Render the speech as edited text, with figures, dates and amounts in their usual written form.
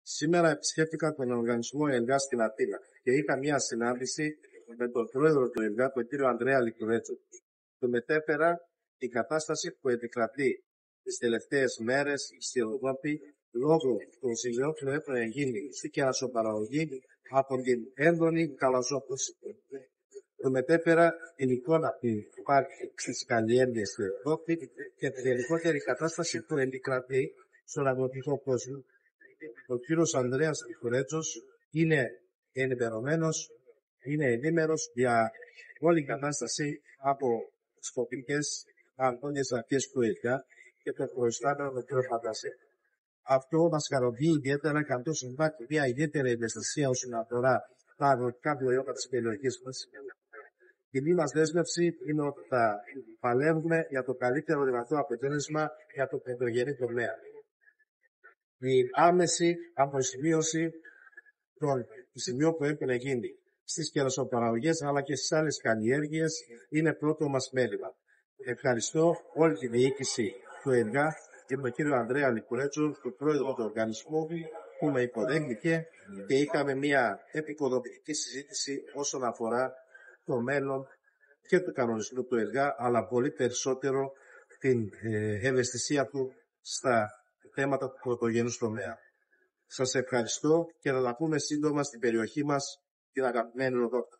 Σήμερα επισκέφτηκα τον οργανισμό ΕΛΓΑ στην Αθήνα και είχα μια συνάντηση με τον πρόεδρο του ΕΛΓΑ, τον κύριο Ανδρέα Λικουρέτσο. Του μετέφερα την κατάσταση που επικρατεί τις τελευταίες μέρες στην Ευρώπη λόγω των ζημιών που έχουν γίνει στην κερασοπαραγωγή από την έντονη καλαζόπωση. Του μετέφερα την εικόνα που υπάρχει στις καλλιέργειες στην Ευρώπη και την γενικότερη κατάσταση που επικρατεί στον αγροτικό κόσμο. Ο κύριος Ανδρέας Λικουρέτσος είναι ενημερωμένος, είναι ενήμερος για όλη την κατάσταση από σκοπικές αγώνες αρχές του ΕΛΓΑ και το προϊστάμενο με κύριο Φαντάση. Αυτό μας ικανοποιεί ιδιαίτερα, καθώς υπάρχει μια ιδιαίτερη ευαισθησία όσον αφορά τα αγροτικά προϊόντα της περιοχής μας. Η κοινή μας δέσμευση είναι ότι θα παλεύουμε για το καλύτερο δυνατό αποτέλεσμα για το πρωτογενή τομέα. Η άμεση αποζημίωση των σημείων που έπρεπε να γίνει στις κερασοπαραγωγές αλλά και στις άλλες καλλιέργειες είναι πρώτο μας μέλημα. Ευχαριστώ όλη τη διοίκηση του ΕΛΓΑ και τον κύριο Ανδρέα Λικουρέτσο, τον πρόεδρο του οργανισμού, που με υποδέχτηκε και είχαμε μια επικοδομητική συζήτηση όσον αφορά το μέλλον και του κανονισμού του ΕΛΓΑ, αλλά πολύ περισσότερο την ευαισθησία του στα θέματα του πρωτογενούς τομέα. Σας ευχαριστώ και θα τα πούμε σύντομα στην περιοχή μας, την αγαπημένη Ροδότα.